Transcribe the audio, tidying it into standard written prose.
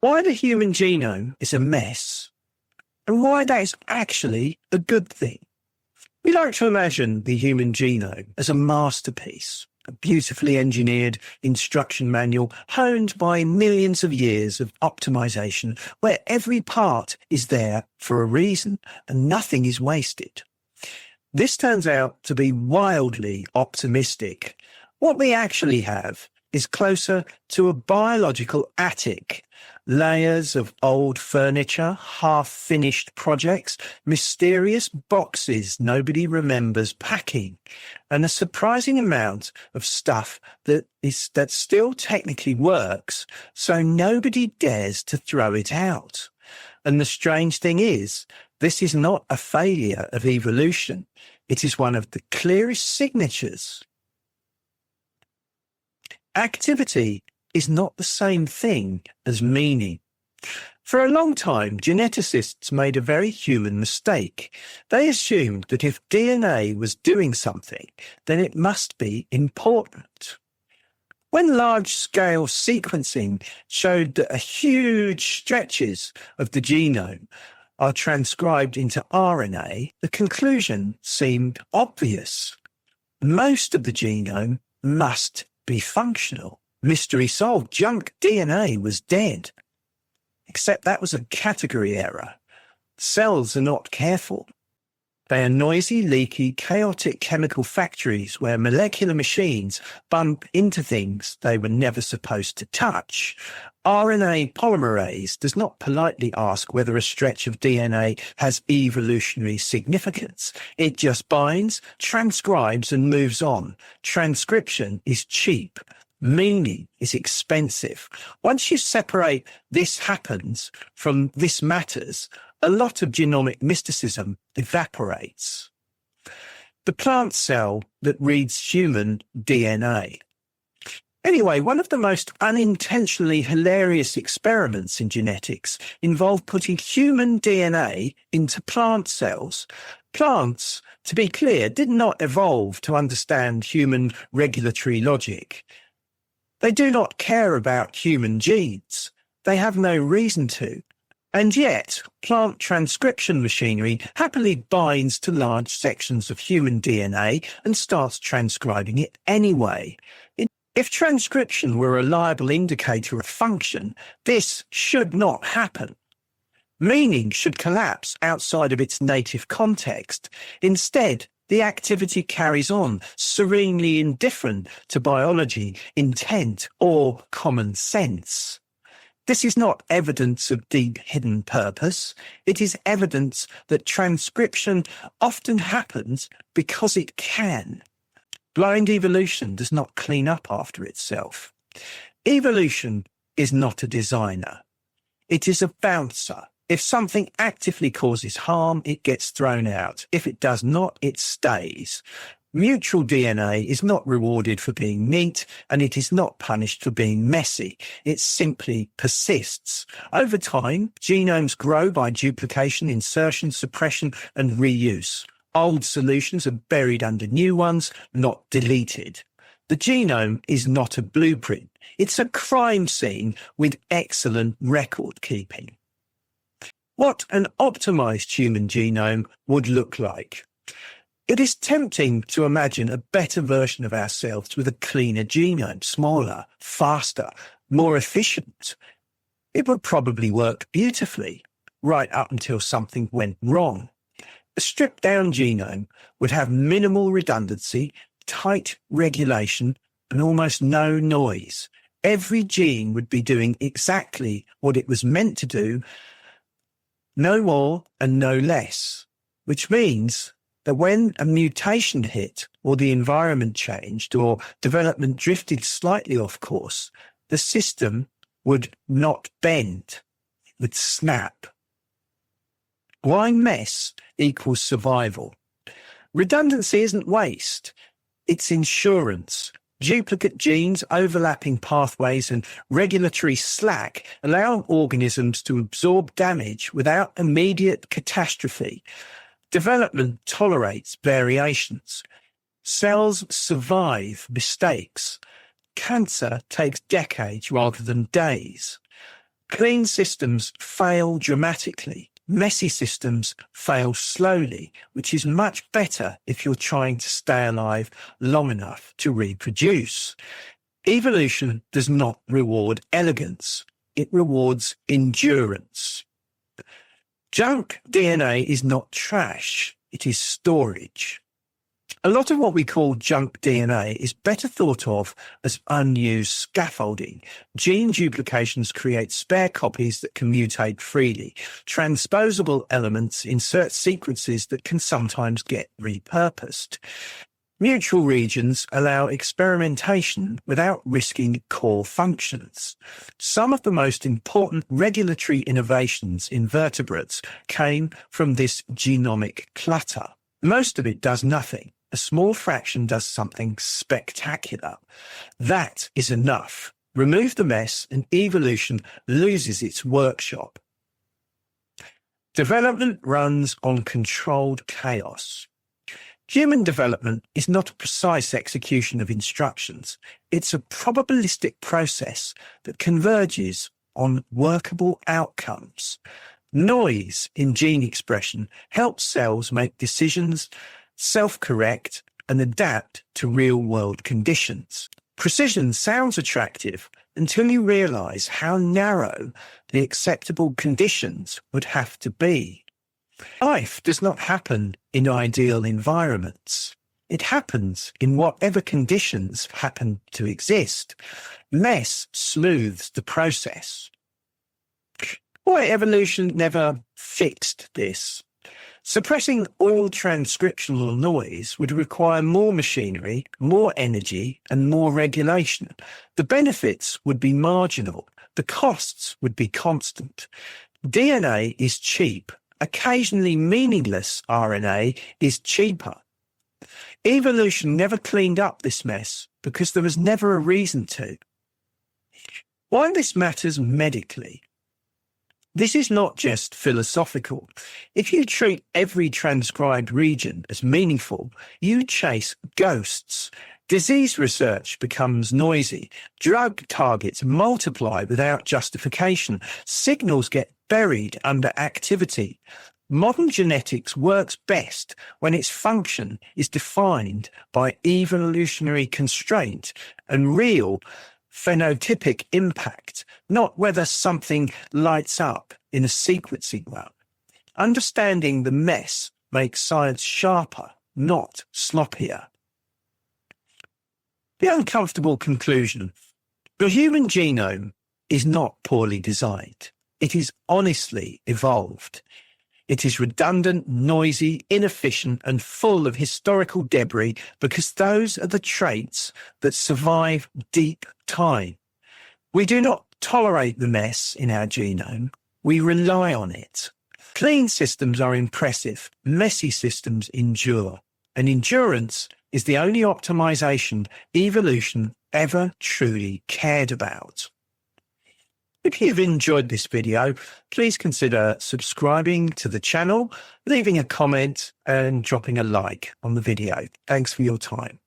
why the human genome is a mess, and why that is actually a good thing. We like to imagine the human genome as a masterpiece, a beautifully engineered instruction manual honed by millions of years of optimization, where every part is there for a reason and nothing is wasted. This turns out to be wildly optimistic. What we actually have is closer to a biological attic. Layers of old furniture, half-finished projects, mysterious boxes nobody remembers packing, and a surprising amount of stuff that still technically works, so nobody dares to throw it out. And the strange thing is, this is not a failure of evolution. It is one of the clearest signatures. Activity is not the same thing as meaning. For a long time, geneticists made a very human mistake. They assumed that if DNA was doing something, then it must be important. When large-scale sequencing showed that huge stretches of the genome are transcribed into RNA, the conclusion seemed obvious. Most of the genome must be functional. Mystery solved. Junk DNA was dead. Except that was a category error. Cells are not careful. They are noisy, leaky, chaotic chemical factories where molecular machines bump into things they were never supposed to touch. RNA polymerase does not politely ask whether a stretch of DNA has evolutionary significance. It just binds, transcribes, and moves on. Transcription is cheap. Meaning is expensive. Once you separate this happens from this matters, a lot of genomic mysticism evaporates. The plant cell that reads human DNA. Anyway, one of the most unintentionally hilarious experiments in genetics involved putting human DNA into plant cells. Plants, to be clear, did not evolve to understand human regulatory logic. They do not care about human genes. They have no reason to. And yet, plant transcription machinery happily binds to large sections of human DNA and starts transcribing it anyway. If transcription were a reliable indicator of function, this should not happen. Meaning should collapse outside of its native context. Instead, the activity carries on, serenely indifferent to biology, intent, or common sense. This is not evidence of deep hidden purpose. It is evidence that transcription often happens because it can. Blind evolution does not clean up after itself. Evolution is not a designer. It is a bouncer. If something actively causes harm, it gets thrown out. If it does not, it stays. Mutual DNA is not rewarded for being neat, and it is not punished for being messy. It simply persists. Over time, genomes grow by duplication, insertion, suppression, and reuse. Old solutions are buried under new ones, not deleted. The genome is not a blueprint. It's a crime scene with excellent record keeping. What an optimized human genome would look like. It is tempting to imagine a better version of ourselves with a cleaner genome, smaller, faster, more efficient. It would probably work beautifully, right up until something went wrong. A stripped-down genome would have minimal redundancy, tight regulation, and almost no noise. Every gene would be doing exactly what it was meant to do, no more and no less, which means that when a mutation hit or the environment changed or development drifted slightly off course, the system would not bend, it would snap. Why mess equals survival? Redundancy isn't waste, it's insurance. Duplicate genes, overlapping pathways, and regulatory slack allow organisms to absorb damage without immediate catastrophe. Development tolerates variations. Cells survive mistakes. Cancer takes decades rather than days. Clean systems fail dramatically. Messy systems fail slowly, which is much better if you're trying to stay alive long enough to reproduce. Evolution does not reward elegance. It rewards endurance. Junk DNA is not trash. It is storage. A lot of what we call junk DNA is better thought of as unused scaffolding. Gene duplications create spare copies that can mutate freely. Transposable elements insert sequences that can sometimes get repurposed. Mutual regions allow experimentation without risking core functions. Some of the most important regulatory innovations in vertebrates came from this genomic clutter. Most of it does nothing. A small fraction does something spectacular. That is enough. Remove the mess and evolution loses its workshop. Development runs on controlled chaos. Human development is not a precise execution of instructions. It's a probabilistic process that converges on workable outcomes. Noise in gene expression helps cells make decisions, self-correct, and adapt to real-world conditions. Precision sounds attractive until you realize how narrow the acceptable conditions would have to be. Life does not happen in ideal environments. It happens in whatever conditions happen to exist. Mess smooths the process. Why evolution never fixed this? Suppressing all transcriptional noise would require more machinery, more energy, and more regulation. The benefits would be marginal. The costs would be constant. DNA is cheap. Occasionally meaningless RNA is cheaper. Evolution never cleaned up this mess because there was never a reason to. Why this matters medically? This is not just philosophical. If you treat every transcribed region as meaningful, you chase ghosts. Disease research becomes noisy. Drug targets multiply without justification. Signals get buried under activity. Modern genetics works best when its function is defined by evolutionary constraint and real phenotypic impact, not whether something lights up in a sequencing run. Understanding the mess makes science sharper, not sloppier. The uncomfortable conclusion. The human genome is not poorly designed. It is honestly evolved. It is redundant, noisy, inefficient, and full of historical debris because those are the traits that survive deep time. We do not tolerate the mess in our genome. We rely on it. Clean systems are impressive. Messy systems endure. And endurance is the only optimization evolution ever truly cared about. If you've enjoyed this video, please consider subscribing to the channel, leaving a comment and dropping a like on the video. Thanks for your time.